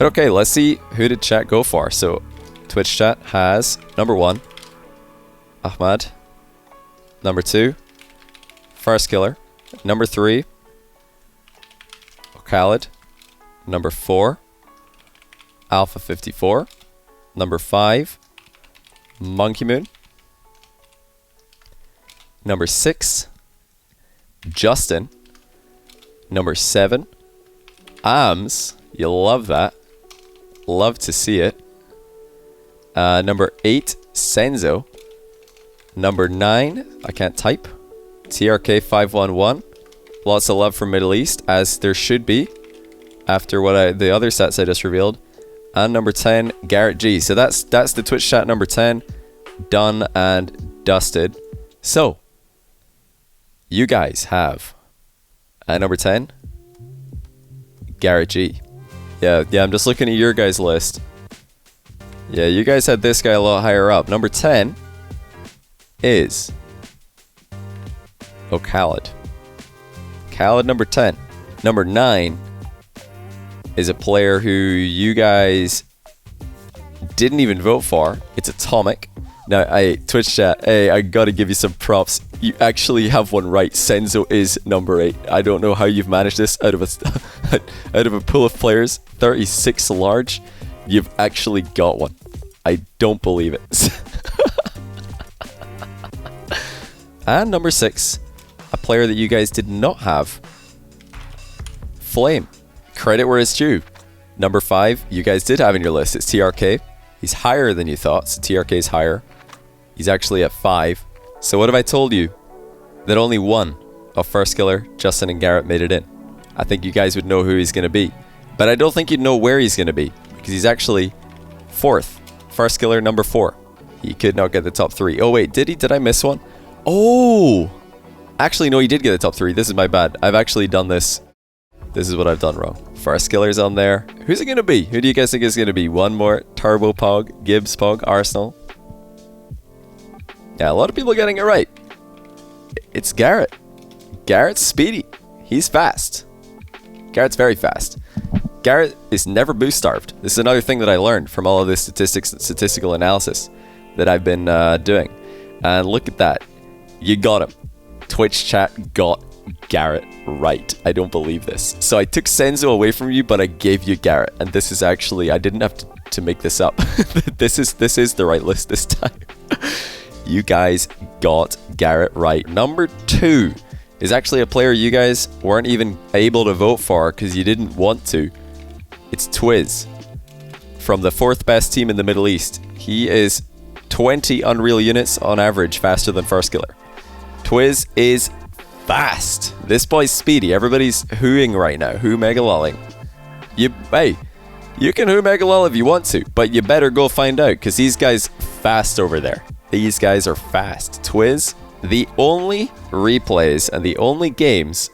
But okay, let's see who did chat go for. So Twitch chat has number 1, Ahmad. Number 2, First Killer. Number 3, Khaled. Number 4, Alpha 54. Number 5, Monkey Moon. Number 6, Justin. Number 7, Ams. You love that. Love to see it. Number 8, Senzo. Number 9, I can't type, TRK511. Lots of love from Middle East, as there should be, after what the other sets I just revealed. And number 10, Garrett G. So that's the Twitch chat number 10, done and dusted. So, you guys have, at number 10, Garrett G. Yeah, I'm just looking at your guys' list. Yeah, you guys had this guy a lot higher up. Number 10 is Khaled. Khaled, number 10. Number 9 is a player who you guys didn't even vote for. It's Atomic. Now, Twitch chat, hey, I gotta give you some props. You actually have one right. Senzo is number 8. I don't know how you've managed this out of a pool of players, 36 large. You've actually got one. I don't believe it. And number 6, a player that you guys did not have, Flame. Credit where it's due. Number 5, you guys did have in your list. It's TRK. He's higher than you thought, so TRK is higher. He's actually at 5. So what have I told you? That only one of First Killer, Justin, and Garrett made it in. I think you guys would know who he's going to be. But I don't think you'd know where he's going to be, because he's actually 4th. First Killer, number 4. He could not get the top 3. Oh wait, did he? Did I miss one? Oh! Actually, no, he did get the top 3. This is my bad. I've actually done this. This is what I've done wrong. First Killer's on there. Who's it going to be? Who do you guys think is going to be? One more. Turbo Pog, Gibbs Pog, Arsenal. Yeah, a lot of people getting it right. It's Garrett. Garrett's speedy. He's fast. Garrett's very fast. Garrett is never boost starved. This is another thing that I learned from all of this statistical analysis that I've been doing. And look at that. You got him. Twitch chat got Garrett right. I don't believe this. So I took Senzo away from you, but I gave you Garrett. And this is actually, I didn't have to make this up. This is the right list this time. You guys got Garrett right. Number 2 is actually a player you guys weren't even able to vote for because you didn't want to. It's Twiz from the 4th best team in the Middle East. He is 20 Unreal units on average faster than First Killer. Twiz is fast. This boy's speedy. Everybody's hooing right now. Who mega lolling. Hey, you can who mega lol if you want to, but you better go find out because these guys fast over there. These guys are fast. Twiz, the only replays and the only games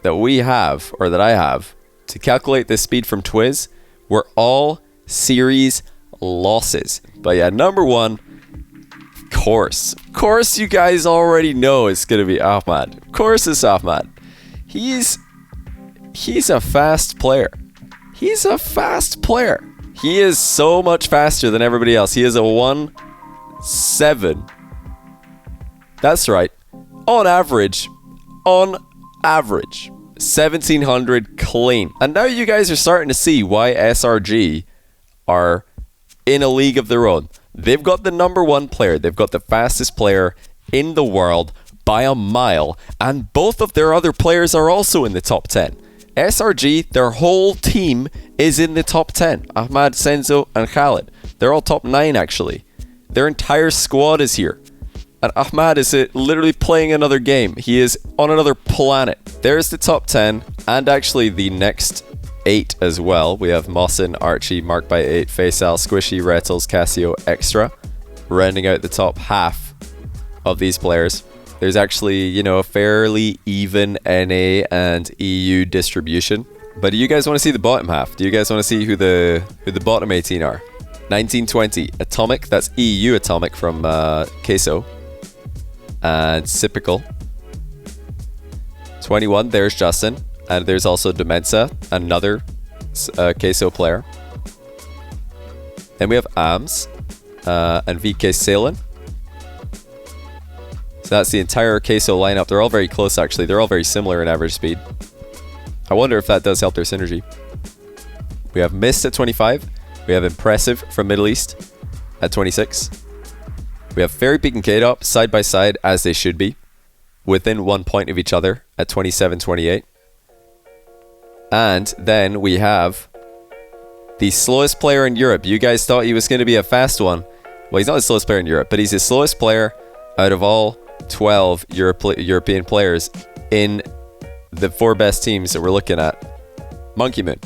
that we have, or that I have, to calculate the speed from Twiz were all series losses. But yeah, number 1, of course you guys already know it's gonna be Ahmad. Of course it's Ahmad. He's a fast player. He's a fast player. He is so much faster than everybody else. He is a 1.7. That's right. On average, 1700 clean. And now you guys are starting to see why SRG are in a league of their own. They've got the number 1 player. They've got the fastest player in the world by a mile. And both of their other players are also in the top 10. SRG, their whole team is in the top 10. Ahmad, Senzo, and Khaled. They're all top 9 actually. Their entire squad is here. And Ahmad is literally playing another game. He is on another planet. There's the top 10 and actually the next 8 as well. We have Mawson, Archie, Mark by 8, Faisal, Squishy, Rettles, Casio, Extra, rounding out the top half of these players. There's actually, you know, a fairly even NA and EU distribution. But do you guys want to see the bottom half? Do you guys want to see who the bottom 18 are? 1920, Atomic, that's EU Atomic from Queso. And Sipical. 21, there's Justin. And there's also Demensa, another Queso player. Then we have AMS and VK Salen. So that's the entire Queso lineup. They're all very close, actually. They're all very similar in average speed. I wonder if that does help their synergy. We have Mist at 25. We have Impressive from Middle East at 26. We have Fairy Peak and K-Dop side by side, as they should be, within 1 point of each other at 27, 28. And then we have the slowest player in Europe. You guys thought he was going to be a fast one. Well, he's not the slowest player in Europe, but he's the slowest player out of all 12 European players in the 4 best teams that we're looking at. Monkey Moon.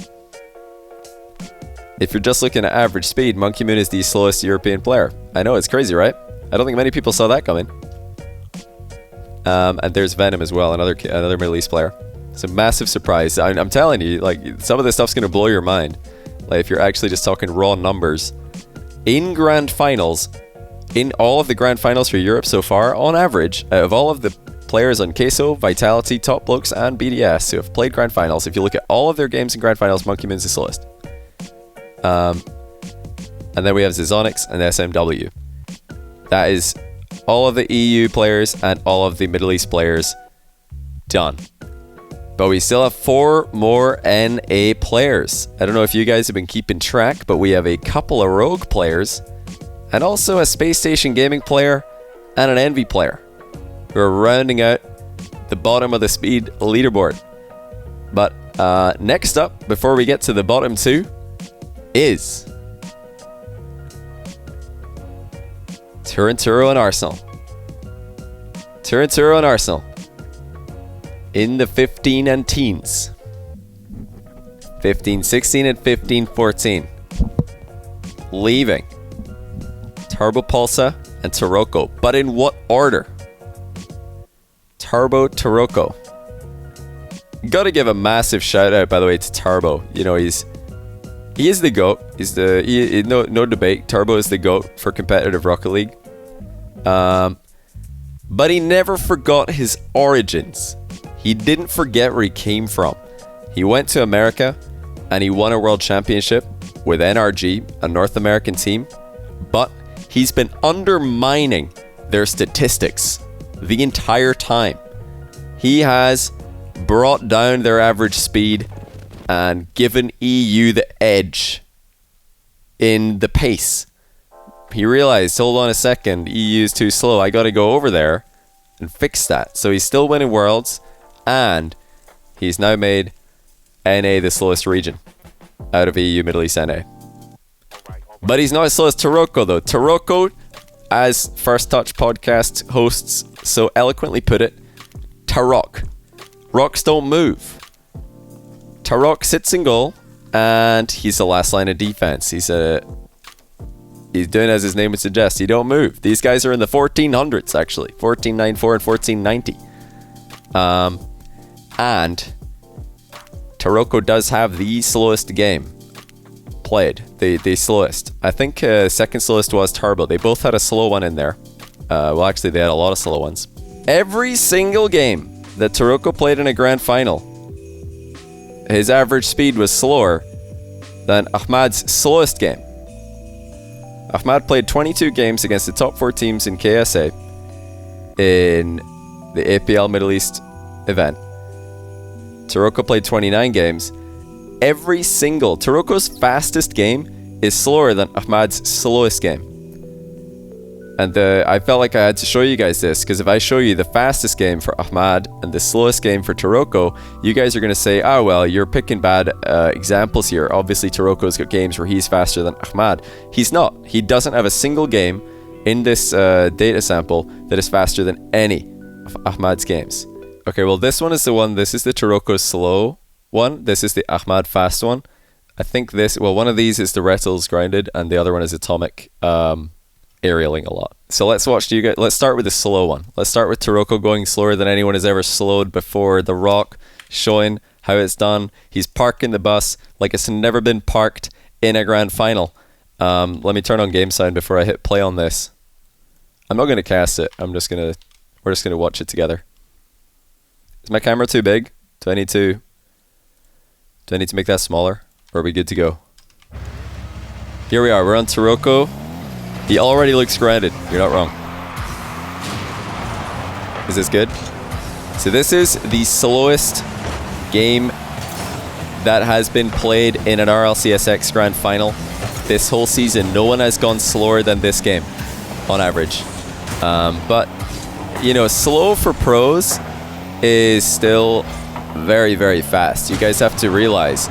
If you're just looking at average speed, Monkey Moon is the slowest European player. I know, it's crazy, right? I don't think many people saw that coming. And there's Venom as well, another Middle East player. It's a massive surprise. I'm telling you, like, some of this stuff's going to blow your mind. Like, if you're actually just talking raw numbers. In grand finals, in all of the grand finals for Europe so far, on average, out of all of the players on Queso, Vitality, Top Blokes, and BDS who have played grand finals, if you look at all of their games in grand finals, Monkey Moon's the slowest. And then we have Zizonix and SMW. That is all of the EU players and all of the Middle East players done. But we still have 4 more NA players. I don't know if you guys have been keeping track, but we have a couple of Rogue players and also a Space Station Gaming player and an Envy player who are rounding out the bottom of the speed leaderboard. But next up, before we get to the bottom 2, is Turinturo and Arsenal. Turinturo and Arsenal in the 15 and teens. 15-16 and 15-14. Leaving Turbo Pulsa and Taroko. But in what order? Turbo, Taroko. Gotta give a massive shout out, by the way, to Turbo. You know, he is the GOAT. No debate. Turbo is the GOAT for competitive Rocket League. But he never forgot his origins. He didn't forget where he came from. He went to America and he won a world championship with NRG, a North American team. But he's been undermining their statistics the entire time. He has brought down their average speed and given EU the edge in the pace. He realized, hold on a second, EU is too slow. I got to go over there and fix that. So he's still winning worlds, and he's now made NA the slowest region out of EU Middle East NA. But he's not as slow as Taroko, though. Taroko, as First Touch podcast hosts so eloquently put it, Tarok. Rocks don't move. Tarok sits in goal, and he's the last line of defense. He's doing as his name would suggest. He don't move. These guys are in the 1400s, actually. 1494 and 1490. And Taroko does have the slowest game played. The slowest. I think second slowest was Turbo. They both had a slow one in there. Well, actually, they had a lot of slow ones. Every single game that Taroko played in a grand final, his average speed was slower than Ahmad's slowest game. Ahmad played 22 games against the top 4 teams in KSA in the APL Middle East event. Taroko played 29 games. Every single Taroko's fastest game is slower than Ahmad's slowest game. And I felt like I had to show you guys this, because if I show you the fastest game for Ahmad and the slowest game for Taroko, you guys are going to say, oh, well, you're picking bad examples here. Obviously, Taroko's got games where he's faster than Ahmad. He's not. He doesn't have a single game in this data sample that is faster than any of Ahmad's games. Okay, well, this one is the one. This is the Taroko slow one. This is the Ahmad fast one. I think one of these is the Rettles grounded, and the other one is Atomic aerialing a lot. So let's watch you guys. Let's start with the slow one. Let's start with Taroko going slower than anyone has ever slowed before. The Rock showing how it's done. He's parking the bus like it's never been parked in a grand final. Let me turn on game sound before I hit play on this. I'm not going to cast it. We're just going to watch it together. Is my camera too big? Do I need to make that smaller? Or are we good to go? Here we are. We're on Taroko. He already looks grounded. You're not wrong. Is this good? So this is the slowest game that has been played in an RLCSX Grand Final this whole season. No one has gone slower than this game on average. But, you know, slow for pros is still very, very fast. You guys have to realize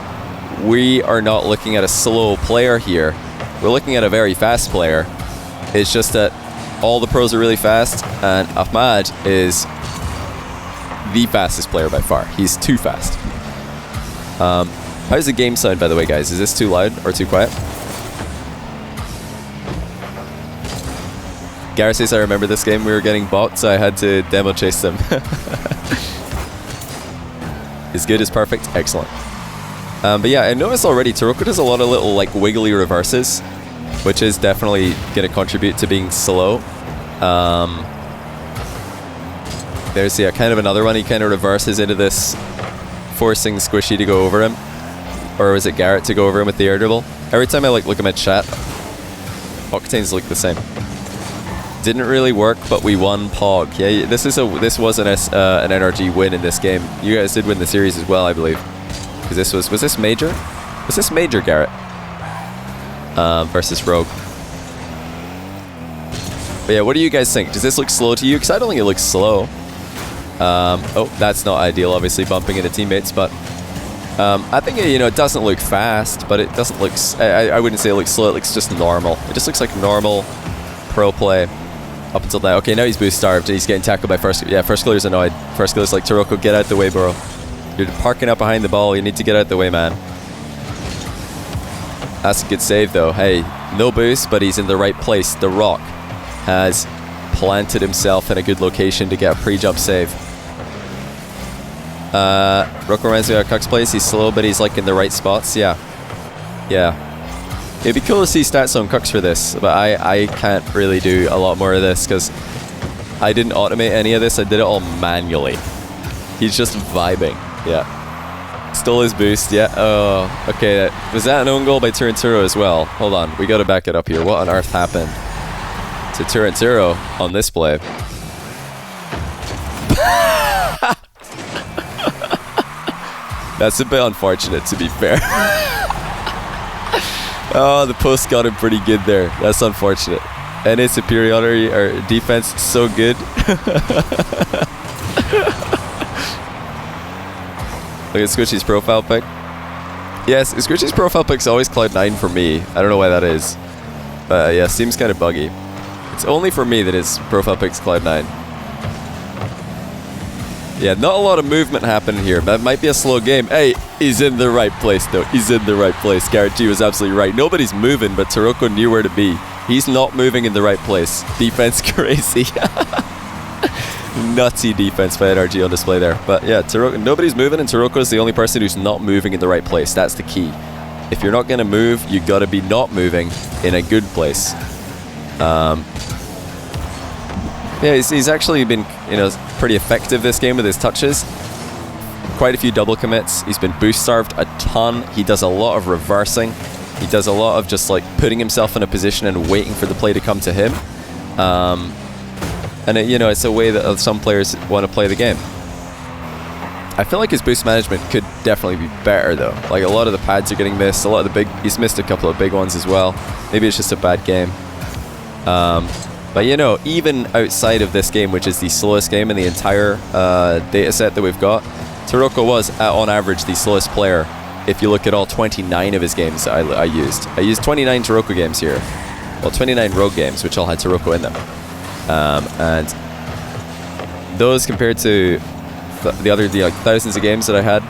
we are not looking at a slow player here. We're looking at a very fast player. It's just that all the pros are really fast, and Ahmad is the fastest player by far. He's too fast. How's the game sound, by the way, guys? Is this too loud or too quiet? Gareth says, I remember this game. We were getting bought, so I had to demo chase them. Is good, is perfect. Excellent. But yeah, I noticed already Taroko does a lot of little like wiggly reverses, which is definitely going to contribute to being slow. There's kind of another one. He kind of reverses into this, forcing Squishy to go over him. Or was it Garrett to go over him with the air dribble? Every time I like look at my chat, Octanes look the same. Didn't really work, but we won Pog. Yeah, this was an NRG win in this game. You guys did win the series as well, I believe. Because this was this Major? Was this Major, Garrett? Versus Rogue. But yeah, what do you guys think? Does this look slow to you? Because I don't think it looks slow. Oh, that's not ideal, obviously, bumping into teammates, but I think it doesn't look fast, but it doesn't look... I wouldn't say it looks slow, it looks just normal. It just looks like normal pro play up until now. Okay, now he's boost starved and he's getting tackled by First. Yeah, First Killer's annoyed. First Killer's like, Taroko, get out the way, bro. You're parking up behind the ball. You need to get out the way, man. That's a good save, though. Hey, no boost, but he's in the right place. The Rock has planted himself in a good location to get a pre-jump save. Rook reminds me of Cuck's place. He's slow, but he's like in the right spots. Yeah. Yeah. It'd be cool to see stats on Cucks for this, but I can't really do a lot more of this because I didn't automate any of this. I did it all manually. He's just vibing. Yeah. Stole his boost. Yeah. Oh, okay. Was that an own goal by Turanturo as well? Hold on. We got to back it up here. What on earth happened to Turanturo on this play? That's a bit unfortunate, to be fair. Oh, the post got him pretty good there. That's unfortunate. And his superiority or defense so good. Look at Squishy's profile pic. Yes, Squishy's profile pic's always Cloud9 for me. I don't know why that is. But yeah, seems kind of buggy. It's only for me that his profile pic's Cloud9. Yeah, not a lot of movement happening here. That might be a slow game. Hey, he's in the right place, though. He's in the right place. Garrett G was absolutely right. Nobody's moving, but Taroko knew where to be. He's not moving in the right place. Defense crazy. Nutsy defense by NRG on display there. But yeah, Taroko, nobody's moving, and Taroko's the only person who's not moving in the right place. That's the key. If you're not going to move, you got to be not moving in a good place. Yeah, he's actually been, pretty effective this game with his touches. Quite a few double commits. He's been boost starved a ton. He does a lot of reversing. He does a lot of just like putting himself in a position and waiting for the play to come to him. And it's a way that some players want to play the game. I feel like his boost management could definitely be better though. Like a lot of the pads are getting missed. He's missed a couple of big ones as well. Maybe it's just a bad game. But even outside of this game, which is the slowest game in the entire data set that we've got, Taroko was, on average, the slowest player if you look at all 29 of his games I used. I used 29 Taroko games here. Well, 29 Rogue games, which all had Taroko in them. And those compared to the other thousands of games that I had,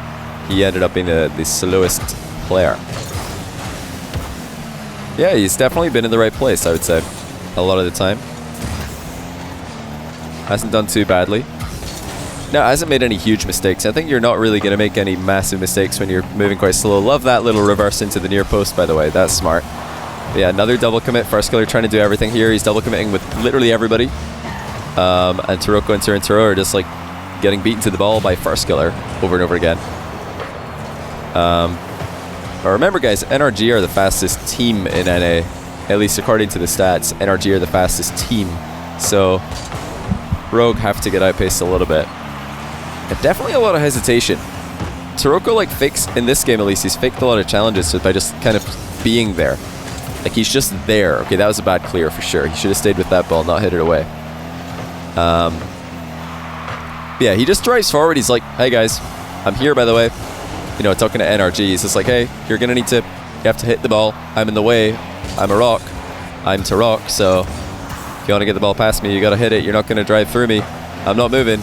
he ended up being the slowest player. Yeah, he's definitely been in the right place, I would say, a lot of the time. Hasn't done too badly. No, hasn't made any huge mistakes. I think you're not really going to make any massive mistakes when you're moving quite slow. Love that little reverse into the near post, by the way. That's smart. But yeah, another double commit. First Killer trying to do everything here. He's double committing with literally everybody. And Taroko and Turanturo are just like getting beaten to the ball by First Killer over and over again. Remember, guys, NRG are the fastest team in NA. At least according to the stats, NRG are the fastest team. So Rogue have to get outpaced a little bit. And definitely a lot of hesitation. Taroko, like, fakes, in this game at least, he's faked a lot of challenges by just kind of being there. Like, he's just there. Okay, that was a bad clear for sure. He should have stayed with that ball, not hit it away. Yeah, he just drives forward. He's like, hey guys, I'm here, by the way. You know, talking to NRG, he's just like, hey, you're gonna need to, you have to hit the ball. I'm in the way. I'm a rock. I'm to rock, so if you want to get the ball past me, you gotta hit it. You're not gonna drive through me. I'm not moving.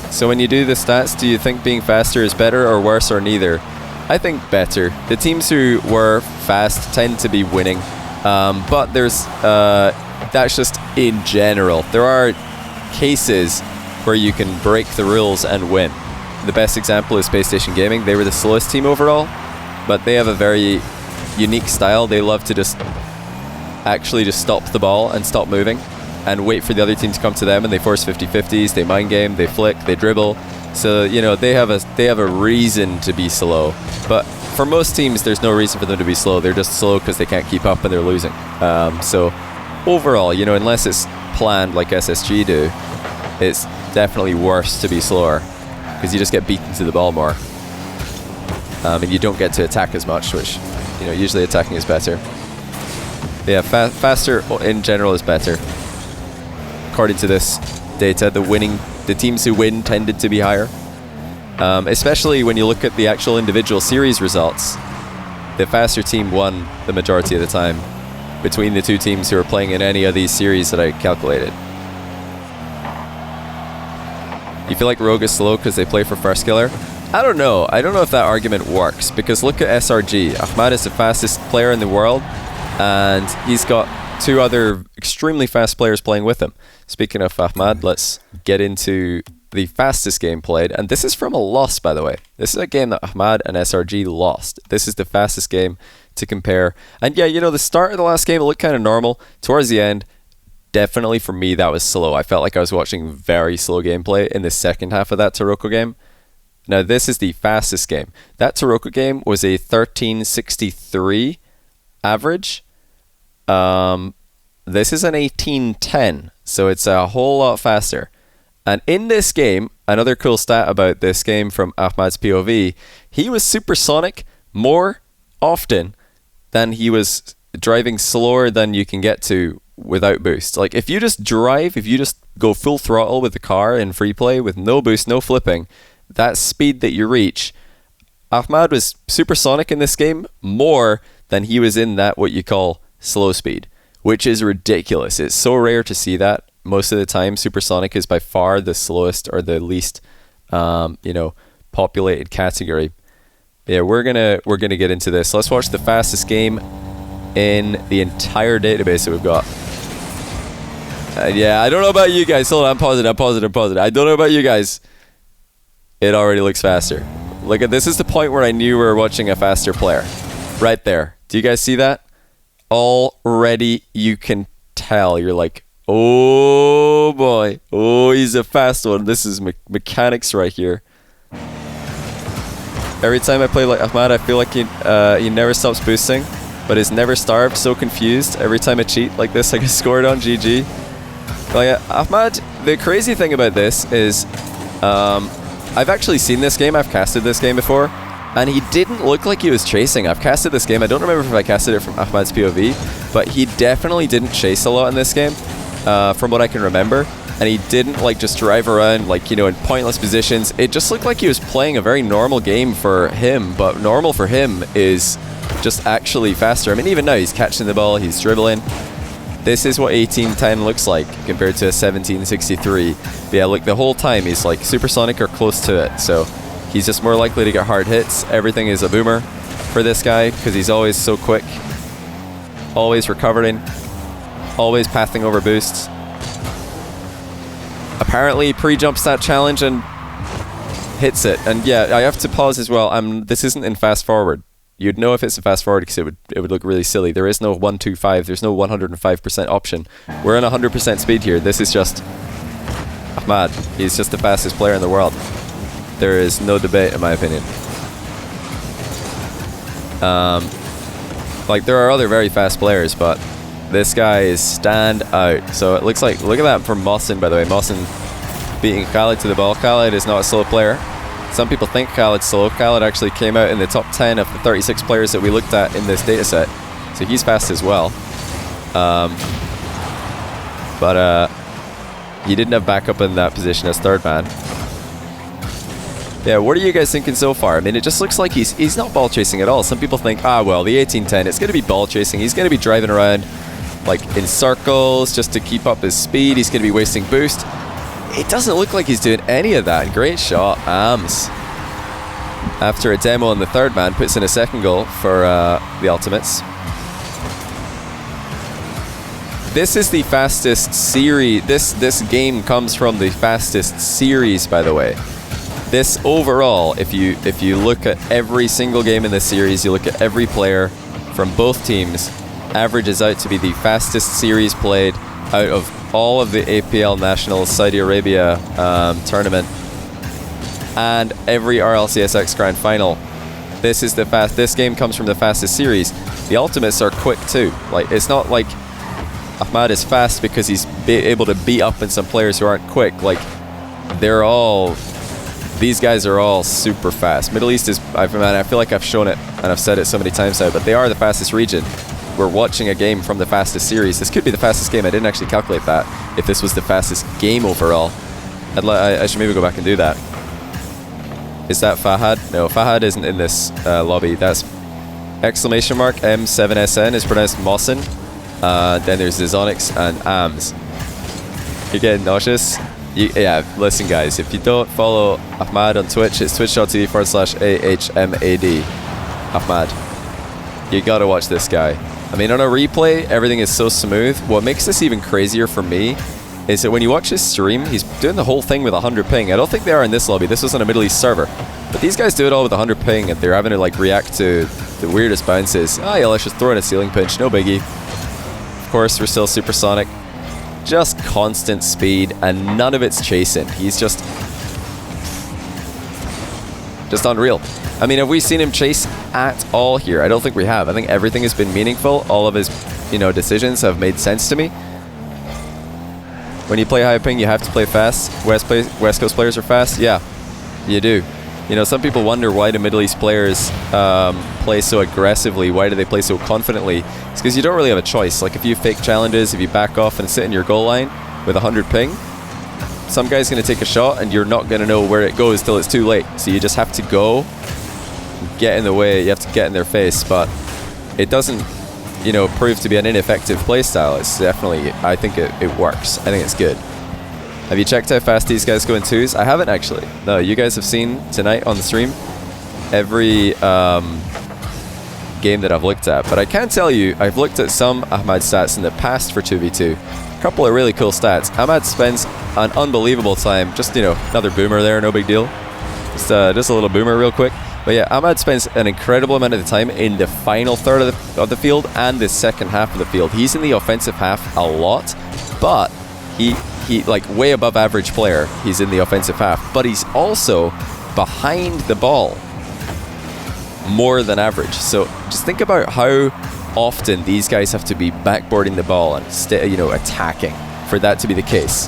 So when you do the stats, do you think being faster is better or worse or neither? I think better. The teams who were fast tend to be winning, but there's that's just in general. There are cases where you can break the rules and win. The best example is Space Station Gaming. They were the slowest team overall, but they have a very unique style. They love to just actually just stop the ball and stop moving and wait for the other team to come to them, and they force 50-50s, they mind game, they flick, they dribble. So, you know, they have a reason to be slow. But for most teams, there's no reason for them to be slow. They're just slow because they can't keep up and they're losing. So overall, you know, unless it's planned like SSG do, it's definitely worse to be slower because you just get beaten to the ball more. And you don't get to attack as much, which, you know, usually attacking is better. But yeah, faster in general is better. According to this data, the teams who win tended to be higher. Especially when you look at the actual individual series results. The faster team won the majority of the time between the two teams who are playing in any of these series that I calculated. You feel like Rogue is slow because they play for first killer? I don't know. I don't know if that argument works, because look at SRG. Ahmad is the fastest player in the world, and he's got two other extremely fast players playing with him. Speaking of Ahmad, let's get into the fastest game played, and this is from a loss, by the way. This is a game that Ahmad and SRG lost. This is the fastest game to compare. And yeah, you know, the start of the last game, it looked kind of normal. Towards the end, definitely for me, that was slow. I felt like I was watching very slow gameplay in the second half of that Taroko game. Now, this is the fastest game. That Taroko game was a 1363 average. This is an 1810, so it's a whole lot faster. And in this game, another cool stat about this game from Ahmad's POV, he was supersonic more often than he was driving slower than you can get to without boost. Like, if you just drive, if you just go full throttle with the car in free play with no boost, no flipping, that speed that you reach, Ahmad was supersonic in this game more than he was in that what you call slow speed, which is ridiculous. It's so rare to see that. Most of the time, supersonic is by far the slowest or the least, you know, populated category. Yeah, we're gonna get into this. Let's watch the fastest game in the entire database that we've got. Yeah, I don't know about you guys. Hold on, I'm pausing. I don't know about you guys. It already looks faster. Look at this. Is the point where I knew we were watching a faster player. Right there. Do you guys see that? Already you can tell. You're like, oh boy. Oh, he's a fast one. This is mechanics right here. Every time I play like Ahmad, I feel like he never stops boosting, but is never starved. So confused. Every time I cheat like this, I get scored on GG. But yeah, Ahmad, the crazy thing about this is, I've actually seen this game. I've casted this game before, and he didn't look like he was chasing. I've casted this game. I don't remember if I casted it from Ahmad's POV, but he definitely didn't chase a lot in this game, from what I can remember. And he didn't like just drive around like, you know, in pointless positions. It just looked like he was playing a very normal game for him, but normal for him is just actually faster. I mean, even now he's catching the ball, he's dribbling. This is what 1810 looks like compared to a 1763. But yeah, look, the whole time he's like supersonic or close to it. So he's just more likely to get hard hits. Everything is a boomer for this guy because he's always so quick. Always recovering. Always pathing over boosts. Apparently pre-jumps that challenge and hits it. And yeah, I have to pause as well. This isn't in fast forward. You'd know if it's a fast forward because it would look really silly. There is no 125. There's no 105% option. We're on 100% speed here. This is just Ahmad. He's just the fastest player in the world. There is no debate, in my opinion. Like, there are other very fast players, but this guy is stand out. So it looks like, look at that from Mawson, by the way. Mawson beating Khaled to the ball. Khaled is not a slow player. Some people think Khaled's slow. Khaled actually came out in the top 10 of the 36 players that we looked at in this data set. So he's fast as well. But he didn't have backup in that position as third man. Yeah, what are you guys thinking so far? I mean, it just looks like he's not ball chasing at all. Some people think, well, the 1810, it's going to be ball chasing. He's going to be driving around like in circles just to keep up his speed. He's going to be wasting boost. It doesn't look like he's doing any of that. Great shot, Ams. After a demo on the third man, puts in a second goal for the Ultimates. This is the fastest series. This game comes from the fastest series, by the way. This overall, if you look at every single game in this series, you look at every player from both teams, averages out to be the fastest series played out of all of the APL National Saudi Arabia tournament and every RLCSX Grand Final. This is this game comes from the fastest series. The Ultimates are quick too. Like, it's not like Ahmad is fast because he's able to beat up on some players who aren't quick. Like, these guys are all super fast. Middle East is, I feel like I've shown it and I've said it so many times now, but they are the fastest region. We're watching a game from the fastest series. This could be the fastest game. I didn't actually calculate that. If this was the fastest game overall, I should maybe go back and do that. Is that Fahad? No, Fahad isn't in this lobby. That's exclamation mark M7SN is pronounced Mawson. Then there's the Zonix and AMS. You're getting nauseous? Yeah, listen guys, if you don't follow Ahmad on Twitch, it's twitch.tv/AHMAD. Ahmad. You gotta watch this guy. I mean, on a replay, everything is so smooth. What makes this even crazier for me is that when you watch his stream, he's doing the whole thing with 100 ping. I don't think they are in this lobby. This was on a Middle East server. But these guys do it all with 100 ping, and they're having to like react to the weirdest bounces. Yeah, let's just throw in a ceiling pinch, no biggie. Of course, we're still supersonic. Just constant speed, and none of it's chasing. He's just unreal. I mean, have we seen him chase at all here? I don't think we have. I think everything has been meaningful. All of his, decisions have made sense to me. When you play high ping, you have to play fast. West Coast players are fast. Yeah, you do. Some people wonder why do Middle East players play so aggressively. Why do they play so confidently? It's because you don't really have a choice. Like, if you fake challenges, if you back off and sit in your goal line with 100 ping, some guy's going to take a shot and you're not going to know where it goes till it's too late. So you just have to go, get in the way. You have to get in their face. But it doesn't, prove to be an ineffective playstyle. It's definitely, I think it works. I think it's good. Have you checked how fast these guys go in twos? I haven't actually. No, you guys have seen tonight on the stream every game that I've looked at. But I can tell you, I've looked at some Ahmad stats in the past for 2v2. A couple of really cool stats. Ahmad spends an unbelievable time. Just, another boomer there, no big deal. Just a little boomer real quick. But yeah, Ahmad spends an incredible amount of the time in the final third of the field and the second half of the field. He's in the offensive half a lot, but he like way above average player. He's in the offensive half, but he's also behind the ball more than average. So just think about how often these guys have to be backboarding the ball and attacking for that to be the case.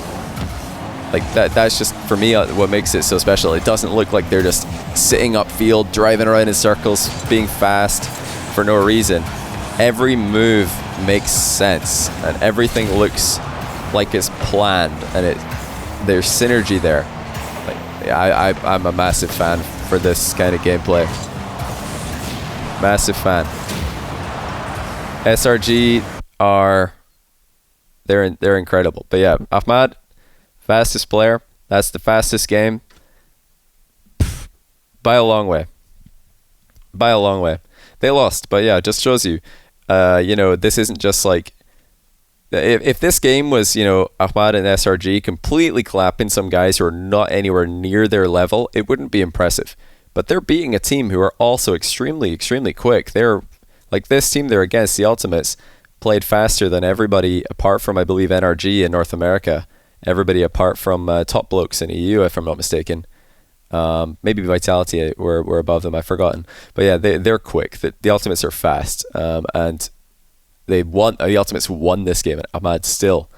Like that's just, for me, what makes it so special. It doesn't look like they're just sitting upfield, driving around in circles, being fast for no reason. Every move makes sense, and everything looks like it's planned, and there's synergy there. Like, I'm a massive fan for this kind of gameplay. Massive fan. SRG they're incredible. But yeah, Ahmad, fastest player. That's the fastest game. By a long way. By a long way. They lost, but yeah, it just shows you, this isn't just like, if this game was, Ahmad and SRG completely clapping some guys who are not anywhere near their level, it wouldn't be impressive. But they're beating a team who are also extremely, extremely quick. They're, like this team they're against, the Ultimates, played faster than everybody apart from, I believe, NRG in North America. Everybody apart from Top Blokes in EU, if I'm not mistaken. Maybe Vitality were above them. I've forgotten. But yeah, they're quick. The Ultimates are fast, and they won. The Ultimates won this game, and Ahmad still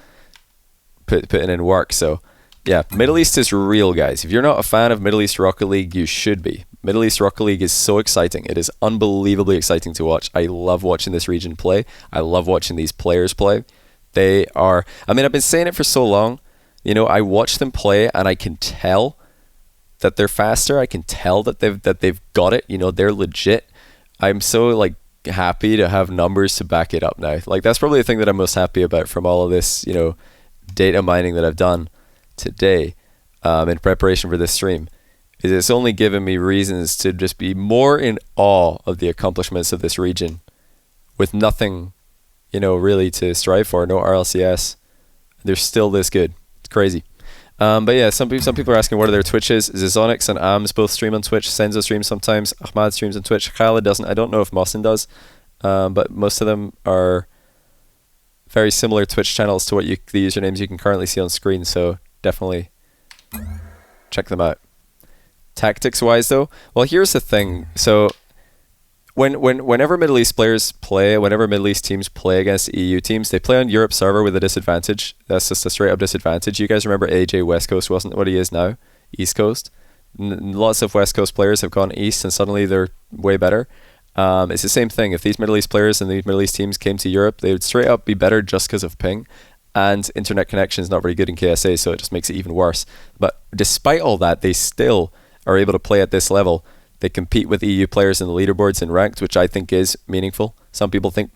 putting in work. So yeah, Middle East is real, guys. If you're not a fan of Middle East Rocket League, you should be. Middle East Rocket League is so exciting. It is unbelievably exciting to watch. I love watching this region play. I love watching these players play. They are. I mean, I've been saying it for so long. You know, I watch them play, and I can tell that they're faster. I can tell that they've got it. You know, they're legit. I'm so like happy to have numbers to back it up now. Like, that's probably the thing that I'm most happy about from all of this, you know, data mining that I've done today in preparation for this stream, is it's only given me reasons to just be more in awe of the accomplishments of this region with nothing, you know, really to strive for. No RLCS. They're still this good. It's crazy. But yeah, some people are asking what are their Twitches. Zizonix and Ams both stream on Twitch. Senzo streams sometimes. Ahmad streams on Twitch. Khaled doesn't. I don't know if Mohsin does. But most of them are very similar Twitch channels to the usernames you can currently see on screen. So definitely check them out. Tactics wise though, well, here's the thing. So whenever Middle East players play, whenever Middle East teams play against EU teams, they play on Europe server with a disadvantage. That's just a straight up disadvantage. You guys remember AJ West Coast wasn't what he is now, East Coast. Lots of West Coast players have gone East and suddenly they're way better. It's the same thing. If these Middle East players and these Middle East teams came to Europe, they would straight up be better just because of ping. And internet connection is not very good in KSA, so it just makes it even worse. But despite all that, they still are able to play at this level. They compete with EU players in the leaderboards in ranked, which I think is meaningful. Some people think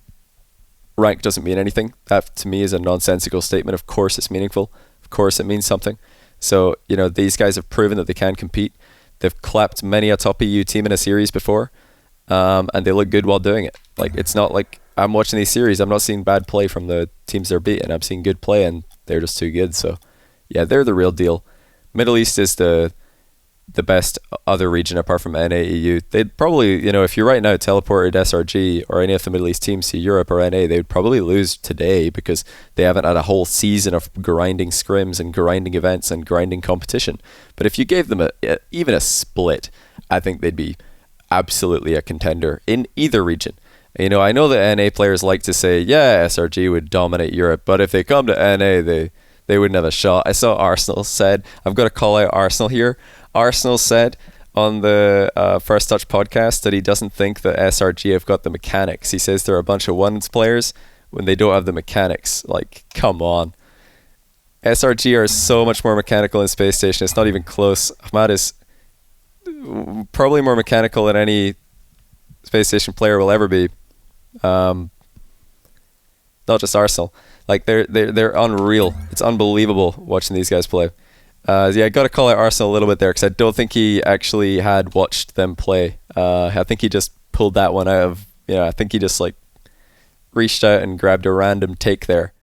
rank doesn't mean anything. That to me is a nonsensical statement. Of course it's meaningful. Of course it means something. So, you know, these guys have proven that they can compete. They've clapped many a top EU team in a series before, and they look good while doing it. Like, it's not like I'm watching these series, I'm not seeing bad play from the teams they're beating. I'm seeing good play, and they're just too good. So, yeah, they're the real deal. Middle East is the best other region apart from NA/EU. They'd probably, you know, if you right now teleported SRG or any of the Middle East teams to Europe or NA, they would probably lose today because they haven't had a whole season of grinding scrims and grinding events and grinding competition. But if you gave them even a split, I think they'd be absolutely a contender in either region. You know, I know that NA players like to say, yeah, SRG would dominate Europe, but if they come to NA, they wouldn't have a shot. I saw Arsenal said, I've got to call out Arsenal here. Arsenal said on the First Touch podcast that he doesn't think that SRG have got the mechanics. He says they're a bunch of ones players when they don't have the mechanics. Like, come on. SRG are so much more mechanical in Space Station. It's not even close. Ahmad is probably more mechanical than any Space Station player will ever be. Not just Arsenal. Like, they're unreal. It's unbelievable watching these guys play. Yeah, I got to call out Arsenal a little bit there because I don't think he actually had watched them play. I think he just pulled that one out of, I think he just like reached out and grabbed a random take there.